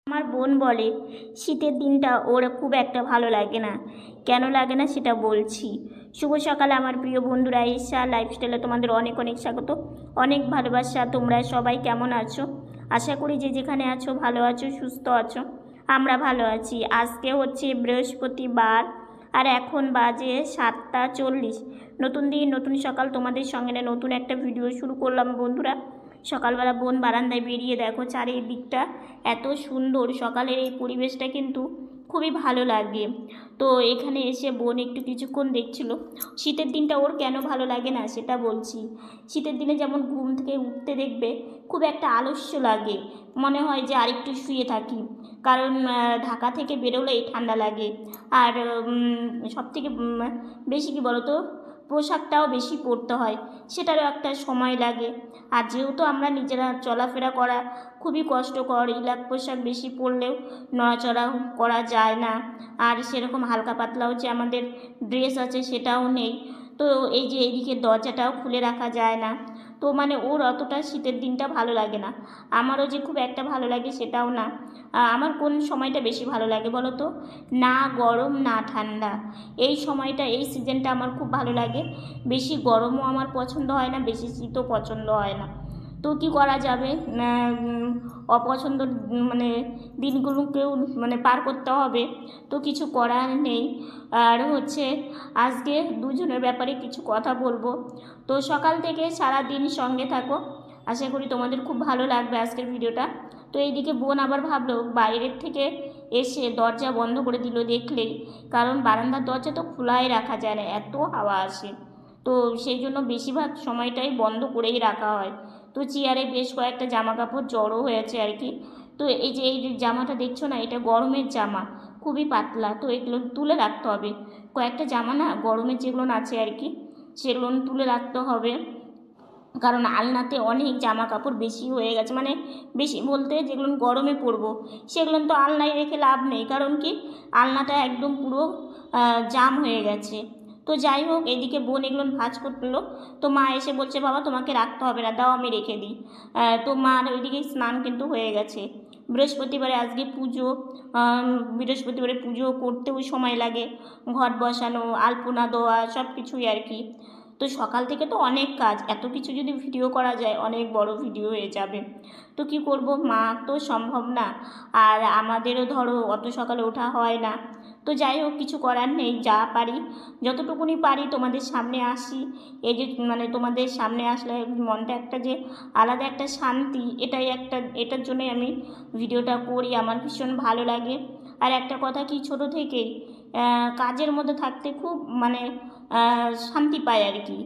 আমার বোন বলে শীতের দিনটা ওর খুব একটা ভালো লাগে না। কেন লাগে না সেটা বলছি। শুভ সকালে আমার প্রিয় বন্ধুরা, ঈশা লাইফস্টাইলে তোমাদের অনেক অনেক স্বাগত, অনেক ভালোবাসা। তোমরা সবাই কেমন আছো? আশা করি যে যেখানে আছো ভালো আছো, সুস্থ আছো। আমরা ভালো আছি। আজকে হচ্ছে বৃহস্পতিবার আর এখন বাজে 7টা 40। নতুন দিন নতুন সকাল, তোমাদের সঙ্গে নতুন একটা ভিডিও শুরু করলাম বন্ধুরা। সকালবেলা বোন বারান্দায় বেরিয়ে দেখো চারিদিকটা এত সুন্দর, সকালের এই পরিবেশটা কিন্তু খুবই ভালো লাগে। তো এখানে এসে বোন একটু কিছুক্ষণ দেখছিল। শীতের দিনটা ওর কেন ভালো লাগে না সেটা বলছি। শীতের দিনে যেমন ঘুম থেকে উঠতে দেখবে খুব একটা আলস্য লাগে, মনে হয় যে আরেকটু শুয়ে থাকি, কারণ ঢাকা থেকে বেরোলেই ঠান্ডা লাগে। আর সবথেকে বেশি কি বলতো, পোশাকটাও বেশি পরতে হয়, সেটারও একটা সময় লাগে। আর যেহেতু আমরা নিজেরা চলাফেরা করা খুবই কষ্টকর, ইলাক পোশাক বেশি পরলেও নড়াচড়া করা যায় না। আর সেরকম হালকা পাতলাও যে আমাদের ড্রেস আছে সেটাও নেই। তো এই যে এইদিকে দরজাটাও খুলে রাখা যায় না। তো মানে ওর অতটা শীতের দিনটা ভালো লাগে না। আমারও যে খুব একটা ভালো লাগে সেটাও না। আমার কোন সময়টা বেশি ভালো লাগে বলো তো? না গরম না ঠান্ডা, এই সময়টা, এই সিজনটা আমার খুব ভালো লাগে। বেশি গরমও আমার পছন্দ হয় না, বেশি শীতও পছন্দ হয় না। তো কী করা যাবে, অপছন্দ মানে দিনগুলোকেও মানে পার করতে হবে, তো কিছু করার নেই। আর হচ্ছে আজকে দুজনের ব্যাপারে কিছু কথা বলবো। তো সকাল থেকে সারা দিন সঙ্গে থাকো, আশা করি তোমাদের খুব ভালো লাগবে আজকের ভিডিওটা। তো এইদিকে বোন আবার ভাবলো বাইরের থেকে এসে দরজা বন্ধ করে দিল দেখলেই, কারণ বারান্দার দরজা তো খোলাই রাখা যায় না, এত হাওয়া আসে। তো সেই জন্য বেশিরভাগ সময়টাই বন্ধ করেই রাখা হয়। তো চেয়ারে বেশ কয়েকটা জামা কাপড় জড়ো হয়েছে আর কি। তো এই যে জামাটা দেখছো না, এটা গরমের জামা, খুবই পাতলা, তো এগুলো তুলে রাখতে হবে। কয়েকটা জামা না গরমের যেগুলো আছে আর কি, সেগুলো তুলে রাখতে হবে। কারণ আলনাতে অনেক জামা কাপড় বেশি হয়ে গেছে, মানে বেশি বলতে যেগুলো গরমে পরবো সেগুলো তো আলনায় রেখে লাভ নেই, কারণ কি আলনাটা একদম পুরো জাম হয়ে গেছে। তো যাই হোক, এদিকে বোন এগুলো ভাঁজ করলো। তো মা এসে বলছে বাবা তোমাকে রাখতে হবে না, দাও আমি রেখে দিই। তো মার ওইদিকে স্নান কিন্তু হয়ে গেছে। বৃহস্পতিবারে আজকে পুজো, বৃহস্পতিবারে পুজো করতেও সময় লাগে, ঘট বসানো, আলপনা দেওয়া, সব কিছুই আর কি। তো সকাল থেকে তো অনেক কাজ, এত কিছু যদি ভিডিও করা যায় অনেক বড় ভিডিও হয়ে যাবে। তো কি করব, মা তো সম্ভব না, আর আমাদেরও ধরো অত সকালে ওঠা হয় না। তো যাই হোক, কিছু করার নেই, যা পারি যতটুকুনি পারি তোমাদের সামনে আসি। এই যে মানে তোমাদের সামনে আসলে মনটা একটা যে আলাদা একটা শান্তি, এটার জন্যই আমি ভিডিওটা করি, আমার ভীষণ ভালো লাগে। আর একটা কথা কি, ছোটো থেকেই কাজের মধ্যে থাকতে খুব মানে শান্তি পায় আর কি।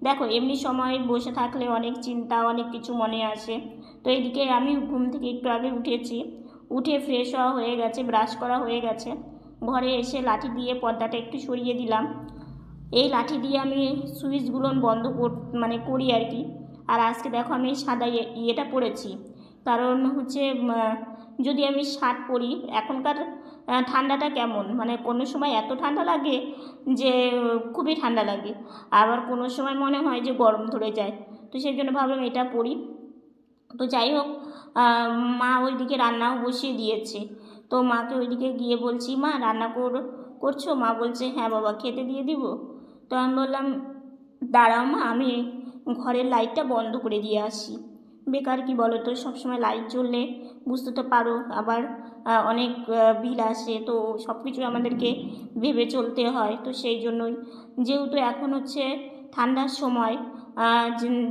দেখো এমনি সময় বসে থাকলে অনেক চিন্তা, অনেক কিছু মনে আসে। তো এইদিকে আমি ঘুম থেকে একটু আগে উঠেছি, উঠে ফ্রেশ হওয়া হয়ে গেছে, ব্রাশ করা হয়ে গেছে। ঘরে এসে লাঠি দিয়ে পর্দাটা একটু সরিয়ে দিলাম। এই লাঠি দিয়ে আমি সুইচগুলো বন্ধ মানে করি আর কি। আর আজকে দেখো আমি সাদা ইয়েটা পরেছি, কারণ হচ্ছে যদি আমি শার্ট পরি, এখনকার ঠান্ডাটা কেমন, মানে কোনো সময় এত ঠান্ডা লাগে যে খুবই ঠান্ডা লাগে, আবার কোনো সময় মনে হয় যে গরম ধরে যায়। তো সেই জন্য ভাবলাম এটা পরি। তো যাই হোক, মা ওইদিকে রান্নাও বসিয়ে দিয়েছে। তো মাকে ওইদিকে গিয়ে বলছি মা রান্না করছো? মা বলছে হ্যাঁ বাবা, খেতে দিয়ে দিব। তো আমি বললাম দাঁড়াও মা, আমি ঘরের লাইটটা বন্ধ করে দিয়ে আসি। বেকার কি বলো তো, সবসময় লাইট জ্বললে বুঝতে তো পারো আবার অনেক বিল আসে, তো সব কিছু আমাদেরকে ভেবে চলতে হয়। তো সেই জন্যই, যেহেতু এখন হচ্ছে ঠান্ডার সময়,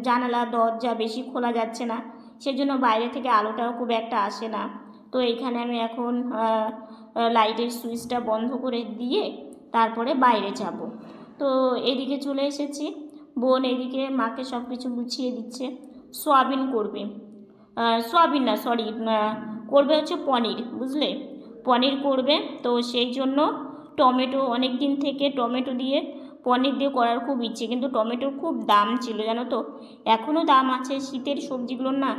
জানালা দরজা বেশি খোলা যাচ্ছে না, সেজন্য বাইরে থেকে আলোটাও খুব একটা আসে না। তো এইখানে আমি এখন লাইটের সুইচটা বন্ধ করে দিয়ে তারপরে বাইরে যাব। তো এদিকে চলে এসেছি, বোন এদিকে মাকে সব কিছু গুছিয়ে দিচ্ছে। সোয়াবিন করবে, সোয়াবিন না সরি, করবে হচ্ছে পনির, বুঝলে, পনির করবে। তো সেই জন্য টমেটো, অনেক দিন থেকে টমেটো দিয়ে পনির দিয়ে করার খুব ইচ্ছে, কিন্তু টমেটোর খুব দাম ছিল জানো তো, এখনও দাম আছে, শীতের সবজিগুলোর না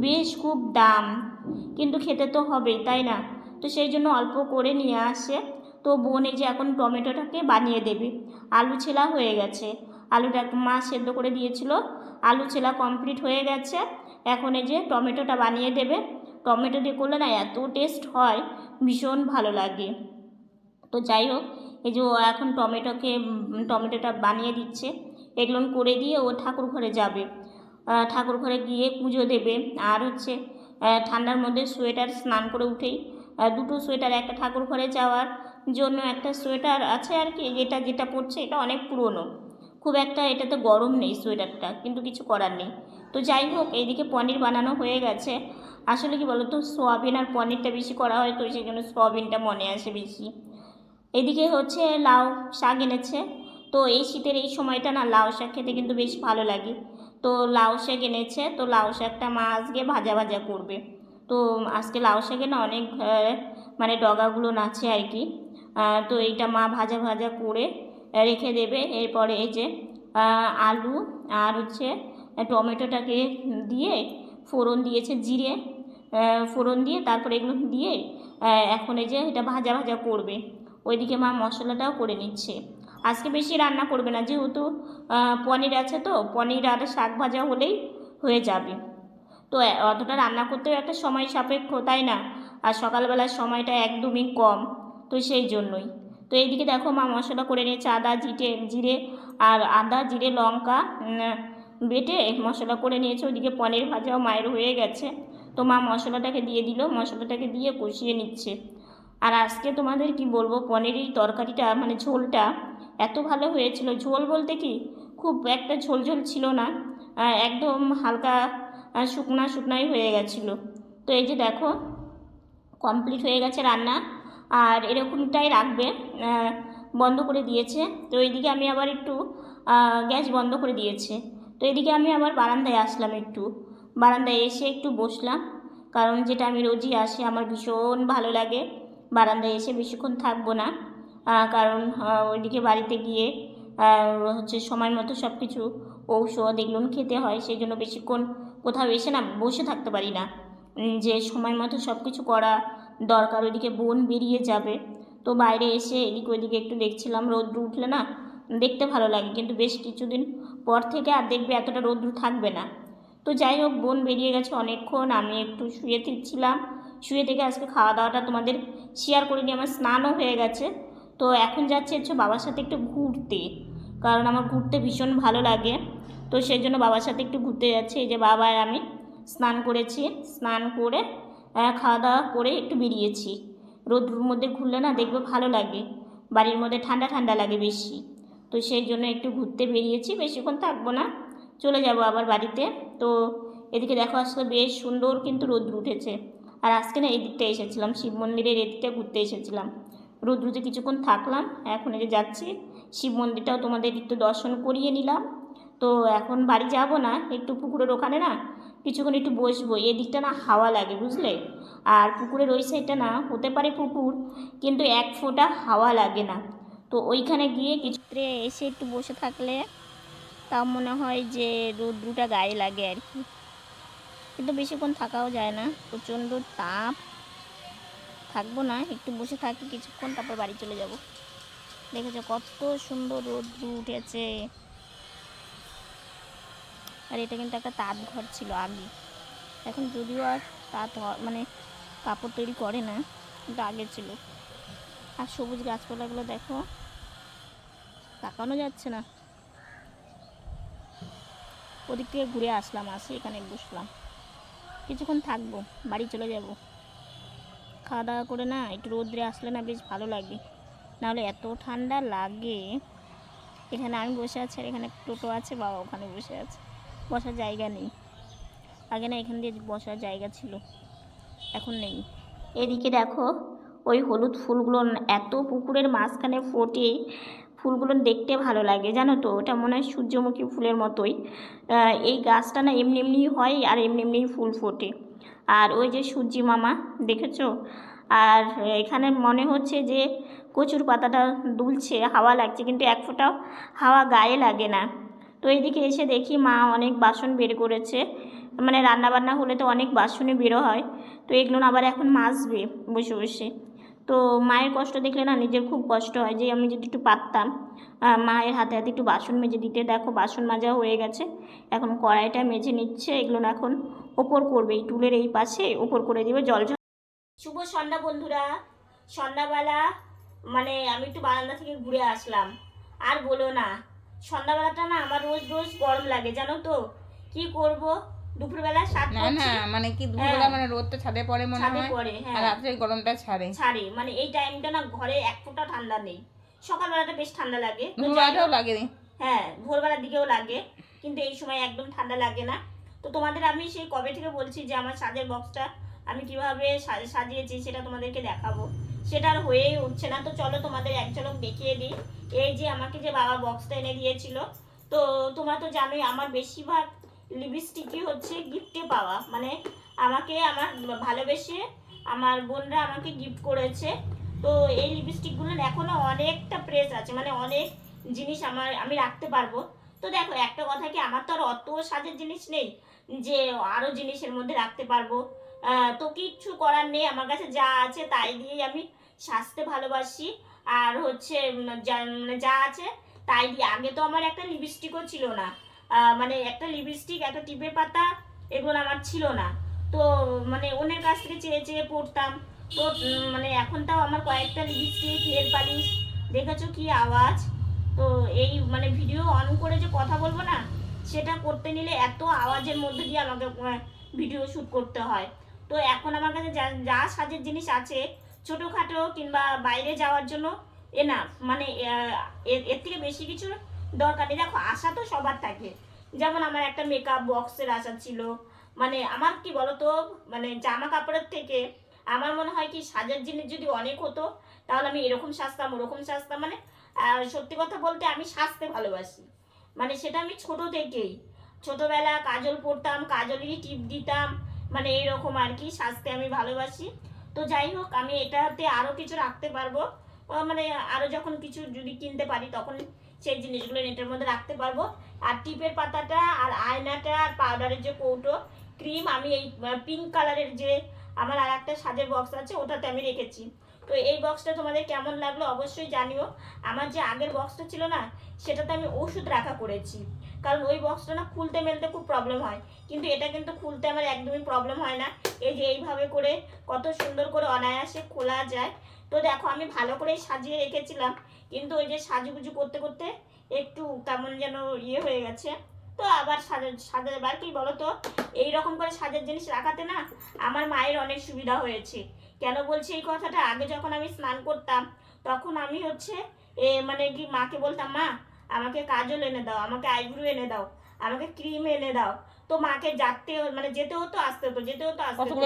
বেশ খুব দাম, কিন্তু খেতে তো হবেই তাই না। তো সেই জন্য অল্প করে নিয়ে আসে। তো বোন এই যে এখন টমেটোটাকে বানিয়ে দেবে। আলু ছেলা হয়ে গেছে, আলুটা মা সেদ্ধ করে দিয়েছিল, আলু ছেলা কমপ্লিট হয়ে গেছে। এখন এই যে টমেটোটা বানিয়ে দেবে। টমেটো দিয়ে করলে না এত টেস্ট হয়, ভীষণ ভালো লাগে। তো যাই হোক, এই যে ও এখন টমেটোটা বানিয়ে দিচ্ছে, এগুলো করে দিয়ে ও ঠাকুর ঘরে যাবে। ঠাকুর ঘরে গিয়ে পুজো দেবে। আর হচ্ছে ঠান্ডার মধ্যে সোয়েটার, স্নান করে উঠেই দুটো সোয়েটার, একটা ঠাকুর ঘরে যাওয়ার জন্য একটা সোয়েটার আছে আর কি, যেটা পরছে এটা অনেক পুরনো, খুব একটা এটাতে গরম নেই সোয়েটারটা, কিন্তু কিছু করার নেই। তো যাই হোক, এইদিকে পনির বানানো হয়ে গেছে। আসলে কি বলো তো, সোয়াবিন আর পনিরটা বেশি করা হয়, তো সেই জন্য সোয়াবিনটা মনে আসে বেশি। এদিকে হচ্ছে লাউ শাক এনেছে। তো এই শীতের এই সময়টা না লাউ শাক খেতে কিন্তু বেশ ভালো লাগে। তো লাউ শাক এনেছে, তো লাউ শাকটা মা আজকে ভাজা ভাজা করবে। তো আজকে লাউ শাকে না অনেক মানে ডগাগুলো নাচে আর কি। তো এইটা মা ভাজা ভাজা করে রেখে দেবে। এরপরে এই যে আলু আর হচ্ছে টমেটোটাকে দিয়ে ফোড়ন দিয়েছে, জিরে ফোড়ন দিয়ে তারপরে এগুলো দিয়ে এখন এই যে এটা ভাজা ভাজা করবে। ওইদিকে মা মশলাটাও করে নিচ্ছে। আজকে বেশি রান্না করবে না, যেহেতু পনির আছে, তো পনির আর শাক ভাজা হলেই হয়ে যাবে। তো অতটা রান্না করতেও একটা সময় সাপেক্ষ, তাই না? আর সকালবেলার সময়টা একদমই কম, তো সেই জন্যই। তো এইদিকে দেখো মা মশলা করে নিয়েছে, জিরে আর আদা জিরে লঙ্কা বেটে মশলা করে নিয়েছে। ওইদিকে পনির ভাজাও মায়ের হয়ে গেছে। তো মা মশলাটাকে দিয়ে দিল, মশলাটাকে দিয়ে কষিয়ে নিচ্ছে। আর আজকে তোমাদের কি বলবো, পনিরের তরকারিটা মানে ঝোলটা এত ভালো হয়েছিল। ঝোল বলতে কি, খুব একটা ঝোল ঝোল ছিল না, একদম হালকা শুকনাই হয়ে গেছিলো। তো এই যে দেখো কমপ্লিট হয়ে গেছে রান্না, আর এরকমটাই রাখবে। বন্ধ করে দিয়েছে। তো এইদিকে আমি আবার একটু গ্যাস বন্ধ করে দিয়েছে। তো এদিকে আমি আবার বারান্দায় আসলাম, একটু বারান্দায় এসে একটু বসলাম, কারণ যেটা আমি রোজই আসি, আমার ভীষণ ভালো লাগে। বারান্দায় এসে বেশিক্ষণ থাকবো না, কারণ ওইদিকে বাড়িতে গিয়ে হচ্ছে সময় মতো সব কিছু ঔষধ এগুলো খেতে হয়, সেই জন্য বেশিক্ষণ কোথাও এসে না বসে থাকতে পারি না, যে সময় মতো সব কিছু করা দরকার। ওইদিকে বোন বেরিয়ে যাবে, তো বাইরে এসে এদিক ওইদিকে একটু দেখছিলাম। রোদ্র উঠলে না দেখতে ভালো লাগে, কিন্তু বেশ কিছুদিন পর থেকে আর দেখবে এতটা রোদ্র থাকবে না। তো যাই হোক, বোন বেরিয়ে গেছে অনেকক্ষণ, আমি একটু শুয়ে ছিলাম। শুয়ে থেকে আজকে খাওয়া দাওয়াটা তোমাদের শেয়ার করে নিয়ে আমার স্নানও হয়ে গেছে। তো এখন যাচ্ছি হচ্ছে বাবার সাথে একটু ঘুরতে, কারণ আমার ঘুরতে ভীষণ ভালো লাগে। তো সেই জন্য বাবার সাথে একটু ঘুরতে যাচ্ছি। এই যে বাবা আর আমি স্নান করেছি, স্নান করে খাওয়া দাওয়া করে একটু বেরিয়েছি। রোদ্রুর মধ্যে ঘুরলে না দেখবে ভালো লাগে, বাড়ির মধ্যে ঠান্ডা ঠান্ডা লাগে বেশি। তো সেই জন্য একটু ঘুরতে বেরিয়েছি, বেশিক্ষণ থাকবো না, চলে যাব আবার বাড়িতে। তো এদিকে দেখো আসলে বেশ সুন্দর কিন্তু রোদ্র উঠেছে। আর আজকে না এই দিকটা এসেছিলাম, শিব মন্দিরের এদিকটা ঘুরতে এসেছিলাম। রোদ্রুতে কিছুক্ষণ থাকলাম, এখন এই যে যাচ্ছি শিব মন্দিরটাও তোমাদের একটু দর্শন করিয়ে নিলাম। তো এখন বাড়ি যাব না, একটু পুকুরের ওখানে না কিছুক্ষণ একটু বসবো। এদিকটা না হাওয়া লাগে বুঝলে, আর পুকুরের ওই সাইডটা না হতে পারে পুকুর, কিন্তু এক ফোঁটা হাওয়া লাগে না। তো ওইখানে গিয়ে কিছুক্ষণ এসে একটু বসে থাকলে তাও মনে হয় যে রোদ্রুটা গায়ে লাগে আর কি, কিন্তু বেশিক্ষণ থাকাও যায় না, প্রচণ্ড তাপ। থাকবো না, একটু বসে থাকি কিছুক্ষণ, তারপর বাড়ি চলে যাব। দেখেছো কত সুন্দর রোদ্র উঠেছে। আর এটা কিন্তু একটা তাঁত ঘর ছিল আগে, এখন যদিও আর তাঁত মানে কাপড় তৈরি করে না, কিন্তু আগে ছিল। আর সবুজ গাছপালাগুলো দেখো, তাকানো যাচ্ছে না। ওদিক থেকে ঘুরে আসলাম, আসি এখানে বসলাম, কিছুক্ষণ থাকবো, বাড়ি চলে যাব। খাওয়া দাওয়া করে না একটু রোদ্রে আসলে না বেশ ভালো লাগে, নাহলে এত ঠান্ডা লাগে। এখানে আমি বসে আছি, আর এখানে টোটো আছে, বাবা ওখানে বসে আছে, বসার জায়গা নেই। আগে না এখান দিয়ে বসার জায়গা ছিল, এখন নেই। এদিকে দেখো ওই হলুদ ফুলগুলো এত পুকুরের মাঝখানে ফোটে, ফুলগুলো দেখতে ভালো লাগে জানো তো, ওটা মনে হয় সূর্যমুখী ফুলের মতোই। এই গাছটা না এমনি এমনি হয়, আর এমনি এমনিই ফুল ফোটে। আর ওই যে সূর্যি মামা দেখেছো, আর এখানে মনে হচ্ছে যে কচুর পাতাটা দুলছে, হাওয়া লাগছে, কিন্তু এক ফোঁটাও হাওয়া গায়ে লাগে না। তো এইদিকে এসে দেখি মা অনেক বাসন বের করেছে, মানে রান্নাবান্না হলে তো অনেক বাসনই বেরো হয়। তো এগুলো আবার এখন মাজবে বসে বসে। তো মায়ের কষ্ট দেখলে না নিজের খুব কষ্ট হয়, যে আমি যদি একটু পারতাম মায়ের হাতে হাতে একটু বাসন মেজে দিতে। দেখো বাসন মাজা হয়ে গেছে, এখন কড়াইটা মেজে নিচ্ছে, এগুলো এখন ওপর করবে, এই টুলের এই পাশে ওপর করে দিবে জল। শুভ সন্ধ্যা বন্ধুরা, সন্ধ্যাবেলা মানে আমি একটু বারান্দা থেকে ঘুরে আসলাম। আর বলো না, সন্ধ্যাবেলাটা না আমার রোজ রোজ গরম লাগে জানো তো। কি করব, দুপুরবেলা সাত না না মানে কি দুপুরবেলা মানে রোদটা ছাদে পড়ে মনে ছাদে হয়, পড়ে, আর হ্যাঁ রাত্রে গরমটা ছাড়ে। মানে এই টাইমটা না ঘরে এক ফোঁটা ঠান্ডা নেই। সকালবেলাটা বেশ ঠান্ডা লাগে, তো দুপুরবেলাটাও লাগে। হ্যাঁ ভোরবেলার দিকেও লাগে, কিন্তু এই সময় একদম ঠান্ডা লাগে না। তো তোমাদের আমি সেই কবে থেকে বলছি যে আমার সাজের বক্সটা আমি কিভাবে সাজিয়েছি সেটা তোমাদেরকে দেখাবো, সেটা আর হয়েই উঠছে না। তো চলো তোমাদের এক ঝলক দেখিয়ে দিই। এই যে আমাকে যে বাবা বক্সটা এনে দিয়েছিল, তো তোমরা তো জানোই আমার বেশিরভাগ লিপস্টিকই হচ্ছে গিফটে পাওয়া, মানে আমাকে আমার ভালোবেসে আমার বোনরা আমাকে গিফট করেছে। তো এই লিপস্টিকগুলোর এখনও অনেকটা প্রেস আছে, মানে অনেক জিনিস আমি রাখতে পারবো। তো দেখো একটা কথা কি, আমার তো আর অত সাজের জিনিস নেই যে আরও জিনিসের মধ্যে রাখতে পারবো। তো কিচ্ছু করার নেই, আমার কাছে যা আছে তাই দিয়েই আমি সাজতে ভালোবাসি। আর হচ্ছে যা আছে তাই দিয়ে, আগে তো আমার একটা লিপস্টিকও ছিল না, মানে একটা লিপস্টিক একটা টিপের পাতা এগুলো আমার ছিল না। তো মানে অন্যের কাছ থেকে চেয়ে চেয়ে পড়তাম। তো মানে এখন তাও আমার কয়েকটা লিপস্টিক, নেল পালিশ, দেখেছো কি আওয়াজ। তো এই মানে ভিডিও অন করে যে কথা বলবো না, সেটা করতে নিলে এত আওয়াজের মধ্যে দিয়ে আমাকে ভিডিও শ্যুট করতে হয়। তো এখন আমার কাছে যা যা সাজের জিনিস আছে, ছোটোখাটো কিংবা বাইরে যাওয়ার জন্য এনাফ, মানে এর থেকে বেশি কিছু দরকার নেই। দেখো আশা তো সবার থাকে, যেমন আমার একটা মেকআপ বক্সের আশা ছিল। মানে আমার কি বলতো, মানে জামা কাপড়ের থেকে আমার মনে হয় কি সাজের জিনিস যদি অনেক হতো, তাহলে আমি এরকম সাজতাম ওরকম সাজতাম। মানে সত্যি কথা বলতে আমি সাজতে ভালোবাসি, মানে সেটা আমি ছোট থেকেই, ছোটবেলা কাজল পরতাম, কাজলেরই টিপ দিতাম, মানে এইরকম আর কি, সাজতে আমি ভালোবাসি। তো যাই হোক, আমি এটাতে আরও কিছু রাখতে পারবো, মানে আরও যখন কিছু যদি কিনতে পারি তখন সেই জিনিসগুলো নেটের মধ্যে রাখতে পারবো। আর টিপের পাতাটা আর আয়নাটা আর পাউডারের যে কৌটো, ক্রিম, আমি এই পিঙ্ক কালারের যে আমার আর একটা সাজের বক্স আছে ওটাতে আমি রেখেছি। তো এই বক্সটা তোমাদের কেমন লাগলো অবশ্যই জানিও। আমার যে আগের বক্সটা ছিল না, সেটাতে আমি ওষুধ রাখা করেছি, কারণ ওই বক্সটা না খুলতে মেলতে খুব প্রবলেম হয়, কিন্তু এটা কিন্তু খুলতে আমার একদমই প্রবলেম হয় না। এই যে এইভাবে করে কত সুন্দর করে অনায়াসে খোলা যায়। তো দেখো আমি ভালো করেই সাজিয়ে রেখেছিলাম, কিন্তু ওই যে সাজুগুজু করতে করতে একটু কেমন যেন ইয়ে হয়ে গেছে। তো আবার সাজাবার কি বলো তো, এইরকম করে সাজের জিনিস রাখাতে না আমার মায়ের অনেক সুবিধা হয়েছে। কেন বলছি এই কথাটা, আগে যখন আমি স্নান করতাম তখন আমি হচ্ছে মানে কি মাকে বলতাম, মা আমাকে কাজল এনে দাও, আমাকে আইব্রো এনে দাও, আমাকে ক্রিম এনে দাও। তো মাকে মানে যেতে হতো আসতে হতো, যেতে হতো আসতে হতো।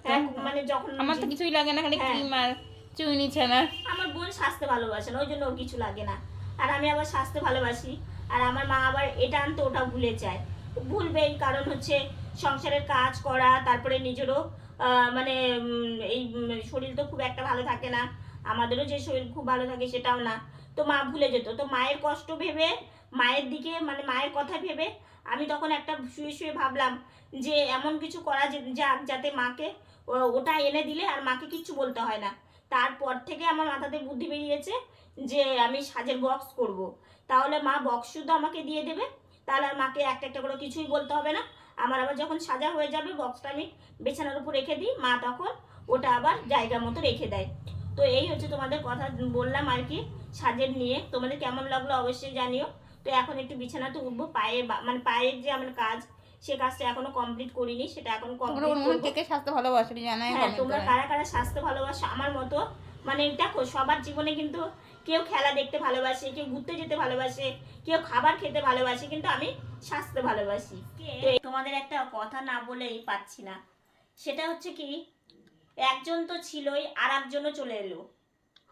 হ্যাঁ মানে যখন আমার তো কিছুই লাগে না, খালি ক্রিম আর চুইনি ছানা। আমার বোন সাজতে ভালোবাসে না, ওই জন্য ওর কিছু লাগে না, আর আমি আবার সাজতে ভালোবাসি। আর আমার মা আবার এটা আনতে ওটা ভুলে যায়, ভুলবেই, কারণ হচ্ছে সংসারের কাজ করা, তারপরে নিজেরও মানে এই শরীর তো খুব একটা ভালো থাকে না, আমাদেরও যে শরীর খুব ভালো থাকে সেটাও না। তো মা ভুলে যেত, তো মায়ের কষ্ট ভেবে, মায়ের দিকে মানে মায়ের কথা ভেবে আমি তখন একটা শুয়ে শুয়ে ভাবলাম যে এমন কিছু করা যাক যাতে মাকে ওটা এনে দিলে আর মাকে কিচ্ছু বলতে হয় না। তারপর থেকে আমার মাথাতে বুদ্ধি বেরিয়েছে যে আমি সাজের বক্স করব, তাহলে মা বক্স শুধু আমাকে দিয়ে দেবে, তাহলে আর মাকে একটা একটা করে কিছুই বলতে হবে না। আমার আবার যখন সাজা হয়ে যাবে বক্সটা আমি বিছানার উপর রেখে দিই, মা তখন ওটা আবার জায়গা মতো রেখে দেয়। তো এই হচ্ছে তোমাদের কথা বললাম আর কি সাজের নিয়ে, তোমাদের কেমন লাগলো অবশ্যই জানিও। তো এখন একটু বিছানাতে উঠবো, মানে পায়ের যে আমার কাজ, সে কাজটা এখনো কমপ্লিট করিনি, সেটা এখন কমপ্লিট করব। কে সাজতে ভালোবাসে জানাই, হ্যাঁ তোমরা কারা কারা সাজতে ভালোবাসো আমার মতো। মানে দেখো সবার জীবনে কিন্তু কেউ খেলা দেখতে ভালোবাসে, কেউ ঘুরতে যেতে ভালোবাসে, কেউ খাবার খেতে ভালোবাসে, কিন্তু আমি সাজতে ভালোবাসি। তোমাদের একটা কথা না বলেই পাচ্ছি না, সেটা হচ্ছে কি, একজন তো ছিলই আর একজনও চলে এলো,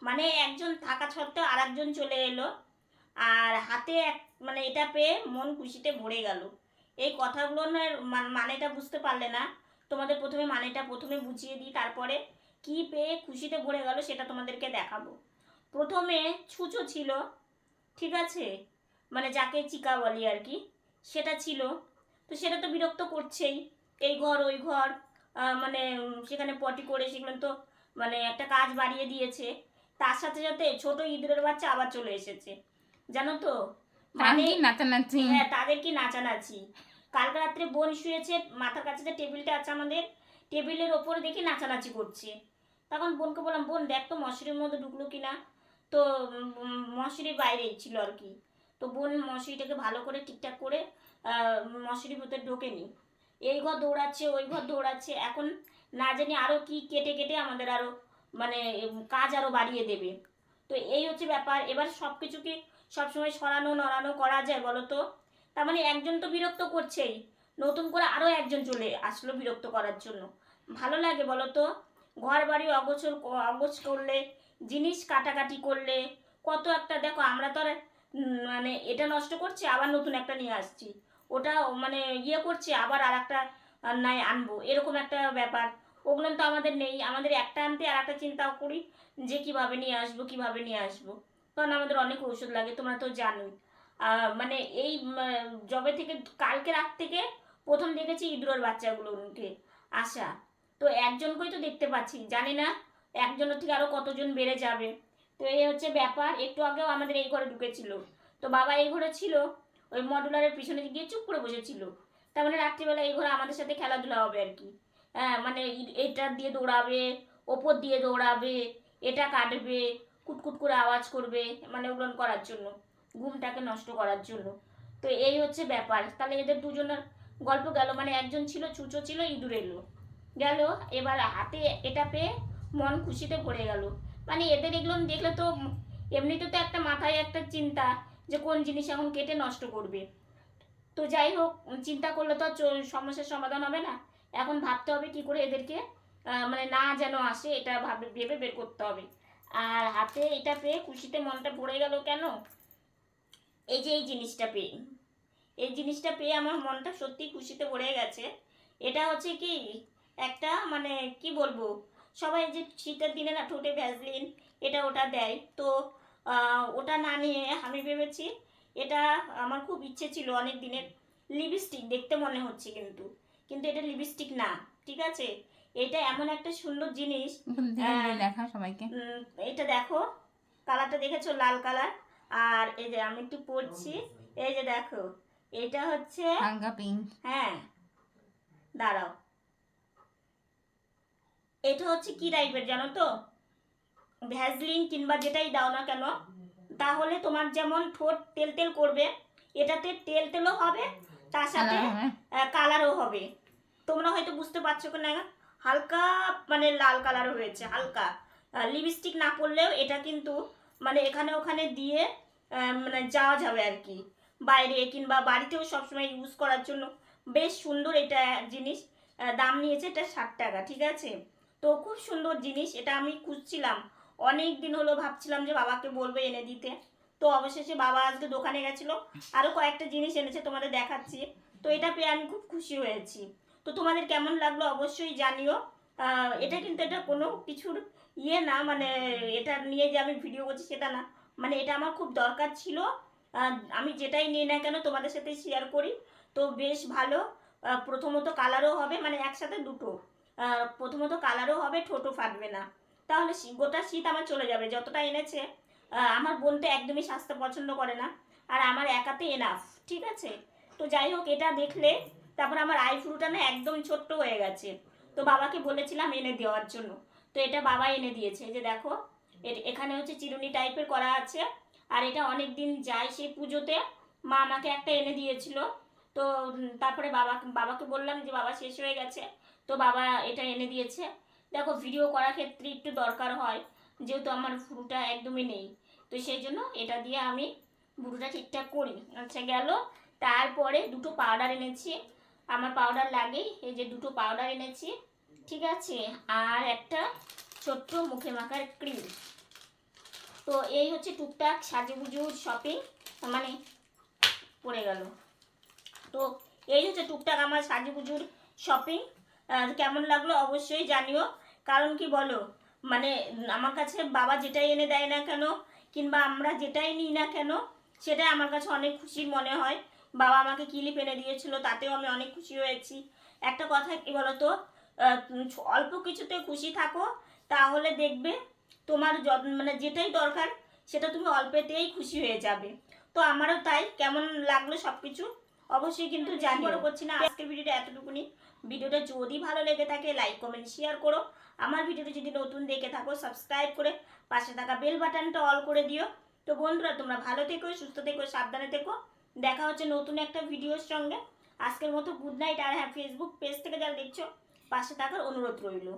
মানে একজন থাকা সত্ত্বেও আর একজন চলে এলো, আর হাতে মানে এটা পেয়ে মন খুশিতে ভরে গেল। এই কথাগুলোর মানেটা বুঝতে পারলে না, তোমাদের মানেটা প্রথমে বুঝিয়ে দিই, তারপরে কি পেয়ে খুশিতে ভরে গেল সেটা তোমাদেরকে দেখাবো। প্রথমে ছুঁচো ছিল, ঠিক আছে, মানে যাকে চিকা বলি আর কি, সেটা ছিল। তো সেটা তো বিরক্ত করছেই, এই ঘর ওই ঘর, মানে সেখানে পটি করে সেগুলো তো মানে একটা কাজ বাড়িয়ে দিয়েছে। তার সাথে সাথে ছোট ইঁদুরের বাচ্চা আবার চলে এসেছে, জানো তো, মানে নাচানাচি। হ্যাঁ তাদের কি নাচানাচি, কালকে রাত্রে বোন শুয়েছে, মাথার কাছে যে টেবিলটা আছে আমাদের, টেবিলের ওপরে দেখি নাচানাচি করছে। তখন বোনকে বললাম, বোন দেখ তো মশারির মধ্যে ঢুকলো কিনা। তো মশারির বাইরেই ছিল আর কি। তো বোন মশারিটাকে ভালো করে ঠিকঠাক করে মশারির ভিতরে ঢোকেনি। এই ঘর দৌড়াচ্ছে, ওই ঘর দৌড়াচ্ছে, এখন না জানি আরও কি কেটে কেটে আমাদের আরও মানে কাজ আরও বাড়িয়ে দেবে। তো এই হচ্ছে ব্যাপার। এবার সব কিছু কি সবসময় সরানো নড়ানো করা যায় বলো তো? তার মানে একজন তো বিরক্ত করছেই, নতুন করে আরও একজন চলে আসলো বিরক্ত করার জন্য। ভালো লাগে বলো তো? ঘর বাড়ি অগোছল অগোছ করলে, জিনিস কাটাকাটি করলে কত একটা, দেখো আমরা তো আর মানে এটা নষ্ট করছি আবার নতুন একটা নিয়ে আসছি, ওটা মানে ইয়ে করছে আবার আর একটা নাই আনবো, এরকম একটা ব্যাপার। ওগুলো তো আমাদের নেই, আমাদের একটা আনতে আর একটা চিন্তা করি যে কিভাবে নিয়ে আসবো কিভাবে নিয়ে আসবো। কারণ আমাদের অনেক ঔষধ লাগে, তোমরা তো জানোই। মানে এই জবে থেকে কালকে রাত থেকে প্রথম দেখেছি ইঁদুরের বাচ্চাগুলোকে আসা। তো একজনকেই তো দেখতে পাচ্ছি, জানি না একজনের থেকে আরও কতজন বেড়ে যাবে। তো এই হচ্ছে ব্যাপার। একটু আগেও আমাদের এই ঘরে ঢুকেছিল, তো বাবা এই ঘরে ছিল, ওই মডুলারের পিছনে গিয়ে চুপ করে বসেছিল। তার মানে রাত্রিবেলা এই ঘরে আমাদের সাথে খেলাধুলা হবে আর কি। হ্যাঁ মানে এটা দিয়ে দৌড়াবে, ওপর দিয়ে দৌড়াবে, এটা কাটবে, কুটকুট করে আওয়াজ করবে, মানে ওগুলো করার জন্য, ঘুমটাকে নষ্ট করার জন্য। তো এই হচ্ছে ব্যাপার। তাহলে এদের দুজনের গল্প গেল, মানে একজন ছিল চুচো ছিল, ইঁদুর এলো গেল, এবার হাতে এটা পেয়ে মন খুশিতে ভরে গেল। মানে এদের এগুলো দেখলে তো এমনিতে তো একটা মাথায় একটা চিন্তা যে কোন জিনিস এখন কেটে নষ্ট করবে। তো যাই হোক, চিন্তা করলে তো আর সমস্যার সমাধান হবে না। এখন ভাবতে হবে কি করে এদেরকে মানে না যেন আসে, এটা ভেবে বের করতে হবে। আর হাতে এটা পেয়ে খুশিতে মনটা ভরে গেল কেন? এই যে এই জিনিসটা পেয়ে, এই জিনিসটা পেয়ে আমার মনটা সত্যি খুশিতে ভরে গেছে। এটা হচ্ছে কি একটা মানে কি বলবো, সবাই যে শীতের দিনে না ঠোঁটে ভ্যাসলিন এটা ওটা দেয়, তো ওটা না নিয়ে আমি ভেবেছি এটা, আমার খুব ইচ্ছে ছিল অনেক দিনের, লিপস্টিক দেখতে মনে হচ্ছে কিন্তু কিন্তু এটা লিপস্টিক না, ঠিক আছে? এটা এমন একটা সুন্দর জিনিস। দেখা সবাইকে, এটা দেখো, কালারটা দেখেছো, লাল কালার। আর এই যে আমি একটু পরছি, এই যে দেখো, এটা হচ্ছে হালকা পিঙ্ক। হ্যাঁ দাঁড়াও, এটা হচ্ছে কি টাইপের জানো তো? ভ্যাসলিন কিংবা যেটাই দাও না কেন, তাহলে তোমার যেমন ঠোঁট তেল তেল করবে, এটাতে তেল তেলও হবে, তার সাথে কালারও হবে। তোমরা হয়তো বুঝতে পারছো না, হালকা মানে লাল কালার হয়েছে, হালকা। লিপস্টিক না পরলেও এটা কিন্তু মানে এখানে ওখানে দিয়ে মানে যাওয়া যাবে আর কি, বাইরে কিংবা বাড়িতেও সবসময় ইউজ করার জন্য বেশ সুন্দর এটা জিনিস। দাম নিয়েছে এটা 60 টাকা, ঠিক আছে? তো খুব সুন্দর জিনিস, এটা আমি খুঁজছিলাম অনেক দিন হলো, ভাবছিলাম যে বাবাকে বলবো এনে দিতে। তো অবশেষে বাবা আজকে দোকানে গেছিলো, আরও কয়েকটা জিনিস এনেছে, তোমাদের দেখাচ্ছি। তো এটা পেয়ে আমি খুব খুশি হয়েছি। তো তোমাদের কেমন লাগলো অবশ্যই জানিও। এটা কিন্তু এটা কোনো কিছুর ইয়ে না, মানে এটা নিয়ে যে আমি ভিডিও করছি সেটা না, মানে এটা আমার খুব দরকার ছিল। আমি যেটাই নিই না কেন তোমাদের সাথে শেয়ার করি। তো বেশ ভালো। প্রথমত কালারও হবে, মানে একসাথে দুটো, প্রথমত কালারও হবে, ঠোঁটও ফাটবে না, তাহলে গোটা শীত আমার চলে যাবে। যতটা এনেছে, আমার বোন তো একদমই স্বাস্থ্য পছন্দ করে না, আর আমার একাতে এনাফ, ঠিক আছে? তো যাই হোক, এটা দেখলে তারপর আমার আইফ্রুটা না একদম ছোট্ট হয়ে গেছে, তো বাবাকে বলেছিলাম এনে দেওয়ার জন্য। তো এটা বাবা এনে দিয়েছে, যে দেখো এখানে হচ্ছে চিরুনি টাইপের করা আছে। আর এটা অনেক দিন যায়, সেই পুজোতে মা আমাকে একটা এনে দিয়েছিল। তো তারপরে বাবাকে বললাম যে বাবা শেষ হয়ে গেছে, তো বাবা এটা এনে দিয়েছে। দেখো ভিডিও করার ক্ষেত্রে একটু দরকার হয়, যেহেতু আমার ভুরুটা একদমই নেই, তো সেই জন্য এটা দিয়ে আমি ভুরুটা ঠিকঠাক করি। আচ্ছা গেল, তারপরে দুটো পাউডার এনেছি, আমার পাউডার লাগেই, এই যে দুটো পাউডার এনেছি, ঠিক আছে? আর একটা ছোট্ট মুখে মাখার ক্রিম। তো এই হচ্ছে টুকটাক সাজুগুজুর শপিং, মানে পড়ে গেল। তো এই হচ্ছে টুকটাক আমার সাজুগুজুর শপিং। কেমন লাগলো অবশ্যই জানিও। কারণ কি বলো, মানে আমার কাছে বাবা যেটাই এনে দেয় না কেন, কিংবা আমরা যেটাই নিই না কেন, সেটাই আমার কাছে অনেক খুশির মনে হয়। বাবা আমাকে ক্লিপ এনে দিয়েছিল, তাতেও আমি অনেক খুশি হয়েছি। একটা কথা কি বলো তো, অল্প কিছুতে খুশি থাকো, তাহলে দেখবে তোমার মানে যেটাই দরকার সেটা তুমি অল্পেতেই খুশি হয়ে যাবে। তো আমারও তাই। কেমন লাগলো সব কিছু অবশ্যই কিন্তু জানি বড় করছি না, আজকের ভিডিওটা এতটুকুনি। ভিডিওটা যদি ভালো লেগে থাকে লাইক কমেন্ট শেয়ার করো। আমার ভিডিওটা যদি নতুন দেখে থাকো সাবস্ক্রাইব করে পাশে থাকা বেল বাটনটা অল করে দিও। তো বন্ধুরা তোমরা ভালো থেকো, সুস্থ থেকো, সাবধানে থেকো। দেখা হচ্ছে নতুন একটা ভিডিওর সঙ্গে। আজকের মতো গুড নাইট। আর হ্যাঁ, ফেসবুক পেজ থেকে যারা দেখছো পাশে থাকার অনুরোধ রইল।